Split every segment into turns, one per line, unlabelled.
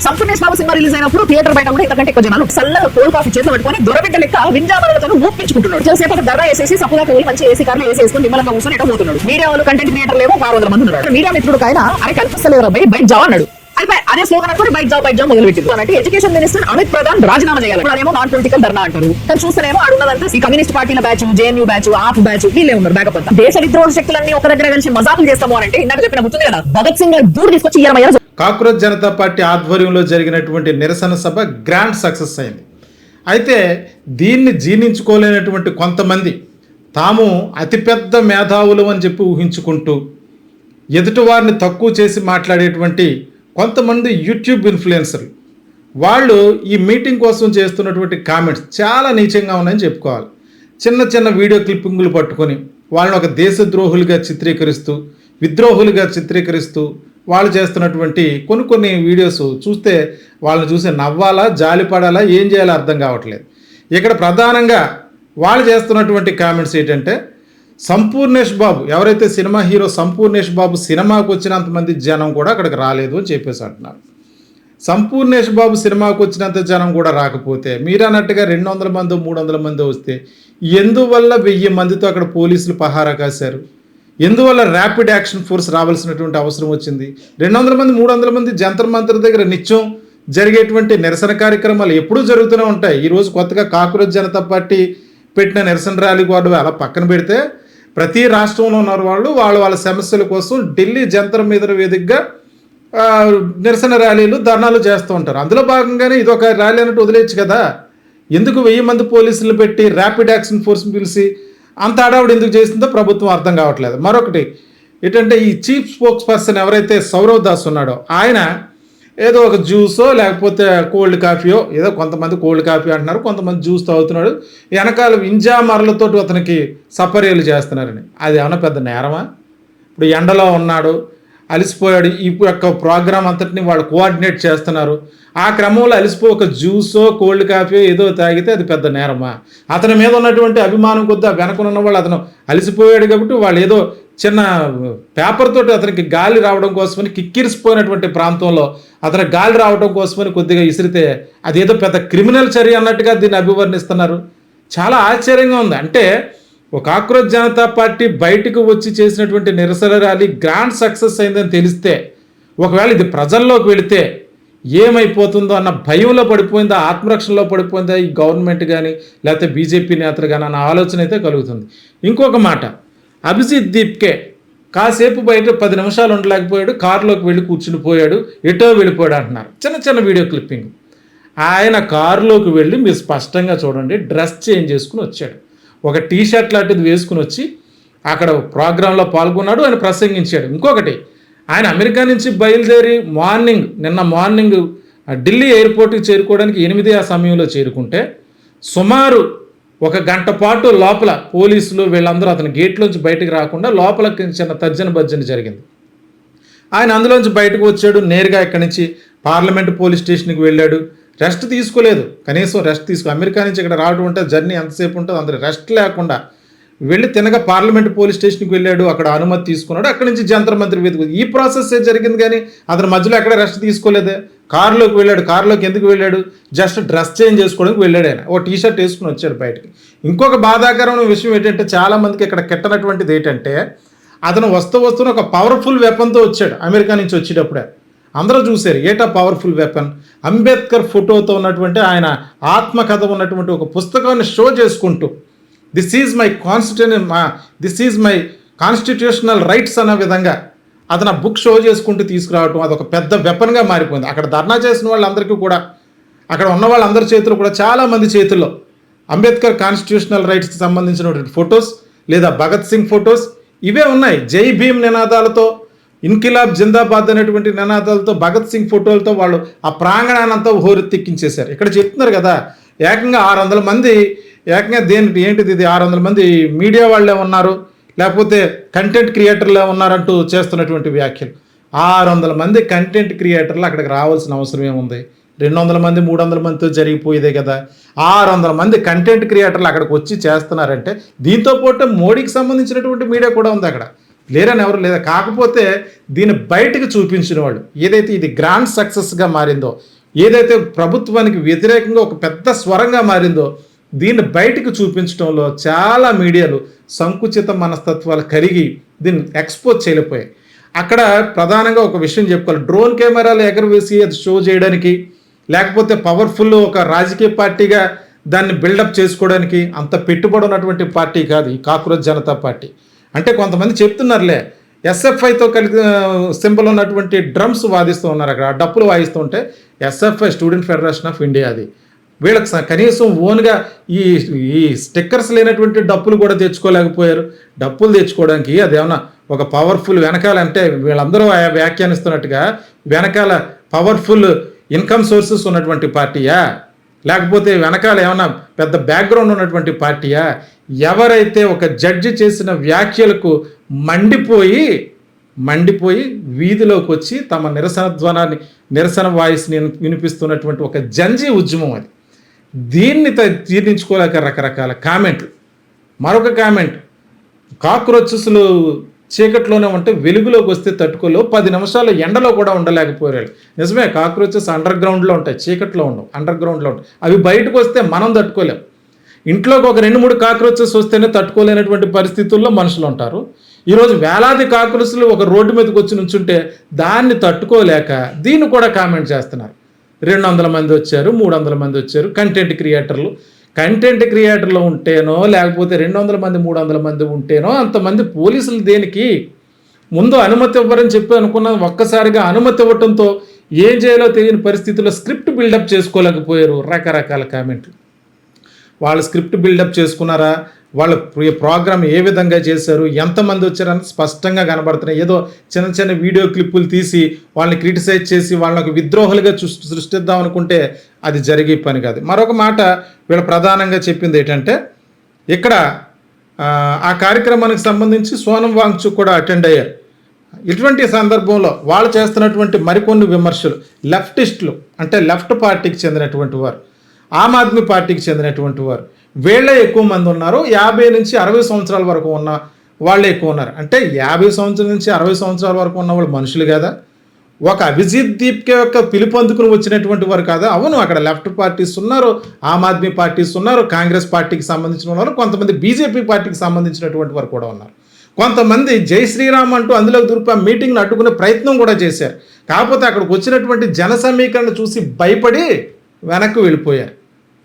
సంపూర్ణ బాబు cinema release అయినప్పుడు theatre బయట కూడా ఇంతకంటే ఎక్కువ జనాలు చల్లగా కోల్డ్ కాఫీ చేతిలో పెట్టుకొని దొరబిడ్డ లెక్క వింజామలతో ఊపించుకుంటున్నాడు. సేపు ఒక ధర వేసేసి సపోగా పోయి మంచి ఏసీ కార్లు వేసేసుకుని నిమ్మలంగా కూర్చొని ఎట్లా పోతున్నాడు. మీడియా వాళ్ళు కంటెంట్ క్రియేటర్ లేవో 600 మంది ఉన్నారు. మీడియా మిత్రుడు ఆయన అరే కనిపిస్తలేదు బయట జావ్ అన్నాడు. అదే స్లోగన్ అనుకోని బైక్ జాబ్ మొదలు పెట్టింది. అంటే ఎడ్యుకేషన్ మినిస్టర్ అమిత్ ప్రధాన్ రాజీనామా చేయాలి. అదేమో నాన్ పొలిటికల్ ధర్నా అంటారు. కానీ చూస్తేనేమో అడున్నదంతా ఈ కమ్యూనిస్ట్ పార్టీల బ్యాచ్, జేఎన్యూ బ్యాచ్, ఆప్ బ్యాచ్ వీళ్ళే ఉన్నారు. బ్యాకప్ అంతా దేశ విద్రోహ శక్తులన్నీ ఒక దగ్గర కలిసి మజాకులు చేస్తాము అంటే ఇందాక చెప్పిన గుర్తుంది కదా, భగత్ సింగ్ దూరు తీసుకొచ్చి
కాక్రోచ్ జనతా పార్టీ ఆధ్వర్యంలో జరిగినటువంటి నిరసన సభ గ్రాండ్ సక్సెస్ అయింది. అయితే దీన్ని జీర్ణించుకోలేనటువంటి కొంతమంది తాము అతిపెద్ద మేధావులు అని చెప్పి ఊహించుకుంటూ ఎదుటివారిని తక్కువ చేసి మాట్లాడేటువంటి కొంతమంది యూట్యూబ్ ఇన్ఫ్లుయెన్సర్లు వాళ్ళు ఈ మీటింగ్ కోసం చేస్తున్నటువంటి కామెంట్స్ చాలా నీచంగా ఉన్నాయని చెప్పుకోవాలి. చిన్న చిన్న వీడియో క్లిప్పింగులు పట్టుకొని వాళ్ళని ఒక దేశద్రోహులుగా చిత్రీకరిస్తూ, విద్రోహులుగా చిత్రీకరిస్తూ వాళ్ళు చేస్తున్నటువంటి కొన్ని వీడియోస్ చూస్తే వాళ్ళని చూసి నవ్వాలా, జాలిపడాలా, ఏం చేయాలో అర్థం కావట్లేదు. ఇక్కడ ప్రధానంగా వాళ్ళు చేస్తున్నటువంటి కామెంట్స్ ఏంటంటే, సంపూర్ణేష్ బాబు ఎవరైతే సినిమా హీరో సంపూర్ణేష్ బాబు సినిమాకు వచ్చినంతమంది జనం కూడా అక్కడికి రాలేదు అని చెప్పేసి అంటున్నారు. సంపూర్ణేష్ బాబు సినిమాకు వచ్చినంత జనం కూడా రాకపోతే మీరు అన్నట్టుగా 200 మందో 300 మందో వస్తే ఎందువల్ల 1000 మందితో అక్కడ పోలీసులు పహారా కాశారు? ఎందువల్ల ర్యాపిడ్ యాక్షన్ ఫోర్స్ రావాల్సినటువంటి అవసరం వచ్చింది? 200 మంది 300 మంది జంతర్ మంతర్ దగ్గర నిత్యం జరిగేటువంటి నిరసన కార్యక్రమాలు ఎప్పుడూ జరుగుతూనే ఉంటాయి. ఈరోజు కొత్తగా కాక్రోచ్ జనతా పార్టీ పెట్టిన నిరసన ర్యాలీ కూడా అలా పక్కన పెడితే ప్రతి రాష్ట్రంలో ఉన్న వాళ్ళు వాళ్ళ సమస్యల కోసం ఢిల్లీ జంతర్ మీద వేదికగా నిరసన ర్యాలీలు, ధర్నాలు చేస్తూ ఉంటారు. అందులో భాగంగానే ఇదొక ర్యాలీ అన్నట్టు వదిలేయచ్చు కదా. ఎందుకు 1000 మంది పోలీసులు పెట్టి ర్యాపిడ్ యాక్షన్ ఫోర్స్ని పిలిచి అంత అడావుడు ఎందుకు చేసిందో ప్రభుత్వం అర్థం కావట్లేదు. మరొకటి ఏంటంటే, ఈ చీఫ్ స్పోక్స్ పర్సన్ ఎవరైతే సౌరవ్ దాస్ ఉన్నాడో ఆయన ఏదో ఒక జ్యూసో లేకపోతే కోల్డ్ కాఫీయో, ఏదో కొంతమంది కోల్డ్ కాఫీ అంటున్నారు, కొంతమంది జ్యూస్ తాగుతున్నాడు, వెనకాల వింజామరలతో అతనికి సపర్యలు చేస్తున్నారని. అది ఏమన్నా పెద్ద నేరమా? ఇప్పుడు ఎండలో ఉన్నాడు, అలసిపోయాడు, ఈ యొక్క ప్రోగ్రామ్ అంతటిని వాళ్ళు కోఆర్డినేట్ చేస్తున్నారు. ఆ క్రమంలో అలసిపోయి ఒక జ్యూసో కోల్డ్ కాఫీయో ఏదో తాగితే అది పెద్ద నేరమా? అతని మీద ఉన్నటువంటి అభిమానం కొద్ది వెనకనున్న వాళ్ళు అతను అలసిపోయాడు కాబట్టి వాళ్ళు ఏదో చిన్న పేపర్ తోటి అతనికి గాలి రావడం కోసమని కిక్కిరిసిపోయినటువంటి ప్రాంతంలో అతను గాలి రావడం కోసమని కొద్దిగా ఇసిరితే అదేదో పెద్ద క్రిమినల్ చర్య అన్నట్టుగా దీన్ని అభివర్ణిస్తున్నారు. చాలా ఆశ్చర్యంగా ఉంది. అంటే ఒక కాక్రోచ్ జనతా పార్టీ బయటకు వచ్చి చేసినటువంటి నిరసన ర్యాలీ గ్రాండ్ సక్సెస్ అయిందని తెలిస్తే, ఒకవేళ ఇది ప్రజల్లోకి వెళితే ఏమైపోతుందో అన్న భయంలో పడిపోయిందా, ఆత్మరక్షణలో పడిపోయిందా ఈ గవర్నమెంట్ కానీ లేకపోతే బీజేపీ నేతలు కానీ అన్న ఆలోచన అయితే కలుగుతుంది. ఇంకొక మాట, అభిజిత్ దీప్కే కాసేపు బయట 10 నిమిషాలు ఉండలేకపోయాడు, కారులోకి వెళ్ళి కూర్చుని పోయాడు, ఎటో వెళ్ళిపోయాడు అంటున్నారు. చిన్న చిన్న వీడియో క్లిప్పింగ్. ఆయన కారులోకి వెళ్ళి మీరు స్పష్టంగా చూడండి, డ్రెస్ చేంజ్ చేసుకుని వచ్చాడు, ఒక టీషర్ట్ లాంటిది వేసుకుని వచ్చి అక్కడ ప్రోగ్రాంలో పాల్గొన్నాడు, ఆయన ప్రసంగించాడు. ఇంకొకటి, ఆయన అమెరికా నుంచి బయలుదేరి నిన్న మార్నింగ్ ఢిల్లీ ఎయిర్పోర్ట్కి చేరుకోవడానికి 8 ఆ సమయంలో చేరుకుంటే సుమారు 1 గంట పాటు లోపల పోలీసులు వీళ్ళందరూ అతని గేట్లోంచి బయటకు రాకుండా లోపలికి చిన్న తర్జన భర్జన జరిగింది. ఆయన అందులోంచి బయటకు వచ్చాడు, నేరుగా ఇక్కడి నుంచి పార్లమెంట్ పోలీస్ స్టేషన్కి వెళ్ళాడు. రెస్ట్ తీసుకోలేదు, కనీసం రెస్ట్ అమెరికా నుంచి ఇక్కడ రావడం అంటే జర్నీ ఎంతసేపు ఉంటుంది, అందరూ రెస్ట్ లేకుండా వెళ్ళి తినగా పార్లమెంట్ పోలీస్ స్టేషన్కి వెళ్ళాడు, అక్కడ అనుమతి తీసుకున్నాడు, అక్కడి నుంచి జంతర్ మంత్రి వెతుకు ఈ ప్రాసెస్ జరిగింది. కానీ అతని మధ్యలో ఎక్కడ రెస్ట్ తీసుకోలేదే. కారులోకి వెళ్ళాడు. కారులోకి ఎందుకు వెళ్ళాడు? జస్ట్ డ్రెస్ చేంజ్ చేసుకోవడానికి వెళ్ళాడు. ఆయన ఓ టీషర్ట్ వేసుకుని వచ్చాడు బయటకి. ఇంకొక బాధాకరమైన విషయం ఏంటంటే, చాలామందికి ఇక్కడ కెట్టనటువంటిది ఏంటంటే, అతను వస్తున్న ఒక పవర్ఫుల్ వెపన్తో వచ్చాడు అమెరికా నుంచి వచ్చేటప్పుడే. అందరూ చూశారు ఏటా పవర్ఫుల్ వెపన్. అంబేద్కర్ ఫోటోతో ఉన్నటువంటి ఆయన ఆత్మకథ ఉన్నటువంటి ఒక పుస్తకాన్ని షో చేసుకుంటూ this is my constitutional rights అనే విధంగా అతను ఆ బుక్ షో చేసుకుంటూ తీసుకురావటం అదొక పెద్ద వెపన్గా మారిపోయింది. అక్కడ ధర్నా చేసిన వాళ్ళందరికీ కూడా, అక్కడ ఉన్న వాళ్ళందరి చేతుల్లో కూడా, చాలామంది చేతుల్లో అంబేద్కర్ కాన్స్టిట్యూషనల్ రైట్స్కి సంబంధించినటువంటి ఫొటోస్ లేదా భగత్ సింగ్ ఫొటోస్ ఇవే ఉన్నాయి. జై భీమ్ నినాదాలతో, ఇన్కిలాబ్ జిందాబాద్ అనేటువంటి నినాదాలతో, భగత్ సింగ్ ఫోటోలతో వాళ్ళు ఆ ప్రాంగణాన్ని అంతా హోరెత్తిక్కించేశారు. ఇక్కడ చెప్తున్నారు కదా, ఏకంగా 600 మంది, ఏకంగా ఏంటిది ఇది 600 మంది మీడియా వాళ్ళే ఉన్నారు, లేకపోతే కంటెంట్ క్రియేటర్లే ఉన్నారంటూ చేస్తున్నటువంటి వ్యాఖ్యలు. 600 మంది కంటెంట్ క్రియేటర్లు అక్కడికి రావాల్సిన అవసరం ఏముంది? 200 మంది 300 మందితో జరిగిపోయేదే కదా. 600 మంది కంటెంట్ క్రియేటర్లు అక్కడికి వచ్చి చేస్తున్నారంటే, దీంతో పాటు మోడీకి సంబంధించినటువంటి మీడియా కూడా ఉంది అక్కడ. లేరని ఎవరు లేదా. కాకపోతే దీన్ని బయటకు చూపించిన వాళ్ళు, ఏదైతే ఇది గ్రాండ్ సక్సెస్గా మారిందో, ఏదైతే ప్రభుత్వానికి వ్యతిరేకంగా ఒక పెద్ద స్వరంగా మారిందో, దీన్ని బయటకు చూపించడంలో చాలా మీడియాలు సంకుచిత మనస్తత్వాలు కలిగి దీన్ని ఎక్స్పోజ్ చేయలేకపోయాయి. అక్కడ ప్రధానంగా ఒక విషయం చెప్పుకోవాలి, డ్రోన్ కెమెరాలు ఎగరవేసి అది షో చేయడానికి, లేకపోతే పవర్ఫుల్ ఒక రాజకీయ పార్టీగా దాన్ని బిల్డప్ చేసుకోవడానికి అంత పెట్టుబడి ఉన్నటువంటి పార్టీ కాదు ఈ కాక్రోచ్ జనతా పార్టీ. అంటే కొంతమంది చెప్తున్నారులే, ఎస్ఎఫ్ఐతో కలిసి సింబల్ ఉన్నటువంటి డ్రమ్స్ వాదిస్తూ ఉన్నారు, అక్కడ డప్పులు వాయిస్తూ ఉంటే SFI student federation of India అది. వీళ్ళకి కనీసం ఓన్గా ఈ స్టిక్కర్స్ లేనటువంటి డప్పులు కూడా తెచ్చుకోలేకపోయారు. డప్పులు తెచ్చుకోవడానికి అదేమన్నా ఒక పవర్ఫుల్ వెనకాల, అంటే వీళ్ళందరూ వ్యాఖ్యానిస్తున్నట్టుగా వెనకాల పవర్ఫుల్ ఇన్కమ్ సోర్సెస్ ఉన్నటువంటి పార్టీయా, లేకపోతే వెనకాల ఏమన్నా పెద్ద బ్యాక్గ్రౌండ్ ఉన్నటువంటి పార్టీయా? ఎవరైతే ఒక జడ్జి చేసిన వ్యాఖ్యలకు మండిపోయి వీధిలోకి వచ్చి తమ నిరసన వాయిస్ని వినిపిస్తున్నటువంటి ఒక జంజీ ఉద్యమం అది. దీన్ని జీర్ణించుకోలేక రకరకాల కామెంట్లు. మరొక కామెంట్, కాక్రోచెస్లు చీకట్లోనే ఉంటే వెలుగులోకి వస్తే తట్టుకోలేవు, 10 నిమిషాలు ఎండలో కూడా ఉండలేకపోయారు. నిజమే, కాక్రోచెస్ అండర్ గ్రౌండ్లో ఉంటాయి, చీకట్లో ఉండవు, అండర్ గ్రౌండ్లో ఉంటాయి. అవి బయటకు వస్తే మనం తట్టుకోలేం. ఇంట్లోకి ఒక 2-3 కాక్రోచెస్ వస్తేనే తట్టుకోలేనటువంటి పరిస్థితుల్లో మనుషులు ఉంటారు. ఈరోజు వేలాది కాక్రోచెస్లు ఒక రోడ్డు మీదకి వచ్చి నుంచుంటే దాన్ని తట్టుకోలేక దీన్ని కూడా కామెంట్ చేస్తున్నారు. 200 మంది వచ్చారు, 300 మంది వచ్చారు, కంటెంట్ క్రియేటర్లు ఉంటేనో, లేకపోతే 200 మంది 300 మంది ఉంటేనో అంతమంది పోలీసులు దేనికి? ముందు అనుమతి ఇవ్వరని చెప్పి అనుకున్న, ఒక్కసారిగా అనుమతి ఇవ్వటంతో ఏం చేయాలో తెలియని పరిస్థితుల్లో స్క్రిప్ట్ బిల్డప్ చేసుకోలేకపోయారు. రకరకాల కామెంట్లు. వాళ్ళు స్క్రిప్ట్ బిల్డప్ చేసుకున్నారా, వాళ్ళ ప్రోగ్రామ్ ఏ విధంగా చేశారు, ఎంతమంది వచ్చారని స్పష్టంగా కనబడుతున్నాయి. ఏదో చిన్న వీడియో క్లిప్పులు తీసి వాళ్ళని క్రిటిసైజ్ చేసి వాళ్ళకి విద్రోహులుగా సృష్టిద్దాం అనుకుంటే అది జరిగే పని కాదు. మరొక మాట వీళ్ళు ప్రధానంగా చెప్పింది ఏంటంటే, ఇక్కడ ఆ కార్యక్రమానికి సంబంధించి సోనం వాంగ్చుక్ కూడా అటెండ్ అయ్యారు. ఇటువంటి సందర్భంలో వాళ్ళు చేస్తున్నటువంటి మరికొన్ని విమర్శలు, లెఫ్టిస్టులు అంటే లెఫ్ట్ పార్టీకి చెందినటువంటి వారు, ఆమ్ ఆద్మీ పార్టీకి చెందినటువంటి వారు, వీళ్ళే ఎక్కువ మంది ఉన్నారు. 50 నుంచి 60 సంవత్సరాల వరకు ఉన్న వాళ్ళే ఎక్కువ ఉన్నారు. అంటే 50 సంవత్సరాల నుంచి 60 సంవత్సరాల వరకు ఉన్న వాళ్ళు మనుషులు కదా, ఒక అభిజిత్ దీప్కే యొక్క పిలుపు అందుకుని వచ్చినటువంటి వారు కాదా? అవును, అక్కడ లెఫ్ట్ పార్టీస్ ఉన్నారు, ఆమ్ ఆద్మీ పార్టీస్ ఉన్నారు, కాంగ్రెస్ పార్టీకి సంబంధించిన ఉన్నారు, కొంతమంది బీజేపీ పార్టీకి సంబంధించినటువంటి వారు కూడా ఉన్నారు. కొంతమంది జై శ్రీరామ్ అంటూ అందులోకి దూరిపి ఆ మీటింగ్ను అడ్డుకునే ప్రయత్నం కూడా చేశారు. కాకపోతే అక్కడికి వచ్చినటువంటి జన సమీకరణ చూసి భయపడి వెనక్కి వెళ్ళిపోయారు.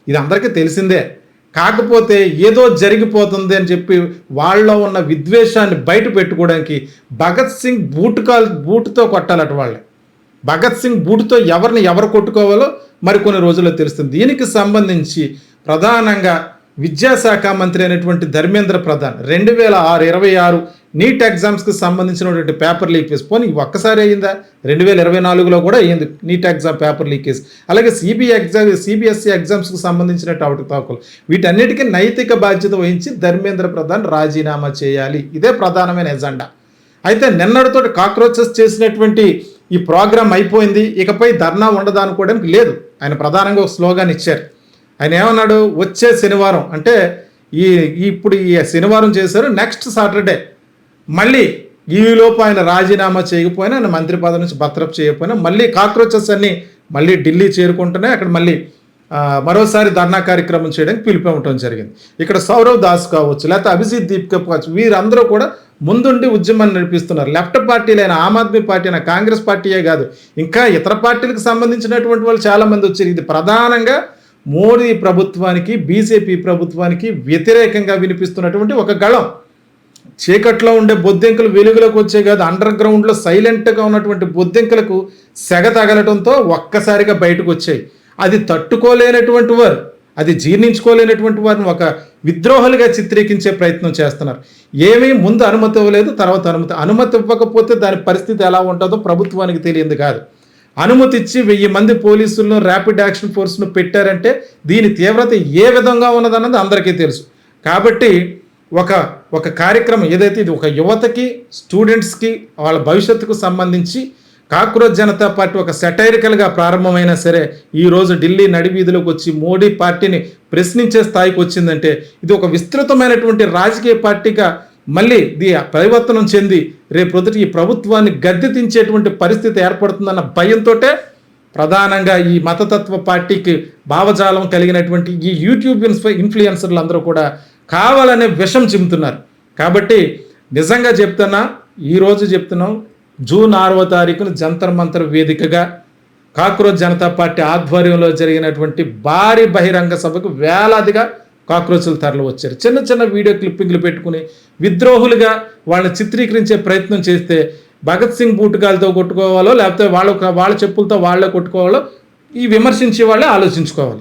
ఇది అందరికీ తెలిసిందే. కాకపోతే ఏదో జరిగిపోతుంది అని చెప్పి వాళ్ళలో ఉన్న విద్వేషాన్ని బయట పెట్టుకోవడానికి భగత్ సింగ్ బూటుతో కొట్టాలట వాళ్ళే. భగత్ సింగ్ బూటుతో ఎవరు కొట్టుకోవాలో మరికొన్ని రోజుల్లో తెలుస్తుంది. దీనికి సంబంధించి ప్రధానంగా విద్యాశాఖ మంత్రి అయినటువంటి ధర్మేంద్ర ప్రధాన్ 2026 నీట్ ఎగ్జామ్స్కి సంబంధించినటువంటి పేపర్ లీకేజ్, పోనీ ఒక్కసారి అయ్యిందా? 2024లో కూడా అయ్యింది నీట్ ఎగ్జామ్ పేపర్ లీకేజ్. అలాగే సిబిఎస్ఈ ఎగ్జామ్స్కి సంబంధించిన అవకతవకలు, వీటన్నిటికీ నైతిక బాధ్యత వహించి ధర్మేంద్ర ప్రధాన్ రాజీనామా చేయాలి. ఇదే ప్రధానమైన ఎజెండా. అయితే నిన్నటితో కాక్రోచెస్ చేసినటువంటి ఈ ప్రోగ్రాం అయిపోయింది, ఇకపై ధర్నా ఉండదు అనుకోవడానికి లేదు. ఆయన ప్రధానంగా ఒక స్లోగాన్ ఇచ్చారు. ఆయన ఏమన్నాడు, వచ్చే శనివారం అంటే ఇప్పుడు ఈ శనివారం చేశారు, నెక్స్ట్ సాటర్డే మళ్ళీ ఈలోపు ఆయన రాజీనామా చేయకపోయినా, ఆయన మంత్రి పదవి నుంచి బర్తరఫ్ చేయకపోయినా మళ్ళీ కాక్రోచెస్ అన్నీ మళ్ళీ ఢిల్లీ చేరుకుంటున్నాయి. అక్కడ మళ్ళీ మరోసారి ధర్నా కార్యక్రమం చేయడానికి పిలిపివ్వటం జరిగింది. ఇక్కడ సౌరవ్ దాస్ కావచ్చు, లేకపోతే అభిజిత్ దీప్కే కావచ్చు, వీరందరూ కూడా ముందుండి ఉద్యమాన్ని నడిపిస్తున్నారు. లెఫ్ట్ పార్టీలైన ఆమ్ ఆద్మీ పార్టీ అయినా, కాంగ్రెస్ పార్టీయే కాదు, ఇంకా ఇతర పార్టీలకు సంబంధించినటువంటి వాళ్ళు చాలామంది వచ్చారు. ఇది ప్రధానంగా మోడీ ప్రభుత్వానికి, బీజేపీ ప్రభుత్వానికి వ్యతిరేకంగా వినిపిస్తున్నటువంటి ఒక గళం. చీకట్లో ఉండే బొద్దింకలు వెలుగులోకి వచ్చే కాదు, అండర్ గ్రౌండ్లో సైలెంట్గా ఉన్నటువంటి బొద్దింకలకు సెగ తగలటంతో ఒక్కసారిగా బయటకు వచ్చాయి. అది తట్టుకోలేనటువంటి వారు, అది జీర్ణించుకోలేనటువంటి వారిని ఒక విద్రోహులుగా చిత్రీకరించే ప్రయత్నం చేస్తున్నారు. ఏమీ ముందు అనుమతి ఇవ్వలేదు, తర్వాత అనుమతి ఇవ్వకపోతే దాని పరిస్థితి ఎలా ఉంటుందో ప్రభుత్వానికి తెలియదు కాదు. అనుమతి ఇచ్చి 1000 మంది పోలీసులను, ర్యాపిడ్ యాక్షన్ ఫోర్స్ను పెట్టారంటే దీని తీవ్రత ఏ విధంగా ఉన్నదన్నది అందరికీ తెలుసు. కాబట్టి ఒక కార్యక్రమం ఏదైతే ఇది ఒక యువతకి, స్టూడెంట్స్కి, వాళ్ళ భవిష్యత్తుకు సంబంధించి కాక్రోచ్ జనతా పార్టీ ఒక సెటైరికల్గా ప్రారంభమైనా సరే ఈరోజు ఢిల్లీ నడివీధిలోకి వచ్చి మోడీ పార్టీని ప్రశ్నించే స్థాయికి వచ్చిందంటే ఇది ఒక విస్తృతమైనటువంటి రాజకీయ పార్టీగా మళ్ళీ పరివర్తనం చెంది రేపొద్దుటి ఈ ప్రభుత్వాన్ని గద్దెదించేటువంటి పరిస్థితి ఏర్పడుతుందన్న భయంతో ప్రధానంగా ఈ మతతత్వ పార్టీకి భావజాలం కలిగినటువంటి ఈ యూట్యూబ్ ఇన్ఫ్లుయెన్సర్లు అందరూ కూడా కావాలనే విషం చిమ్ముతున్నారు. కాబట్టి నిజంగా ఈరోజు చెప్తున్నాం, జూన్ 6వ తారీఖున జంతర్ మంతర్ వేదికగా కాక్రోచ్ జనతా పార్టీ ఆధ్వర్యంలో జరిగినటువంటి భారీ బహిరంగ సభకు వేలాదిగా కాక్రోచులు తరలి వచ్చారు. చిన్న చిన్న వీడియో క్లిప్పింగ్లు పెట్టుకుని విద్రోహులుగా వాళ్ళని చిత్రీకరించే ప్రయత్నం చేస్తే భగత్ సింగ్ బూటుగాలతో కొట్టుకోవాలో లేకపోతే వాళ్ళ చెప్పులతో వాళ్ళే కొట్టుకోవాలో ఈ విమర్శించే వాళ్ళే ఆలోచించుకోవాలి.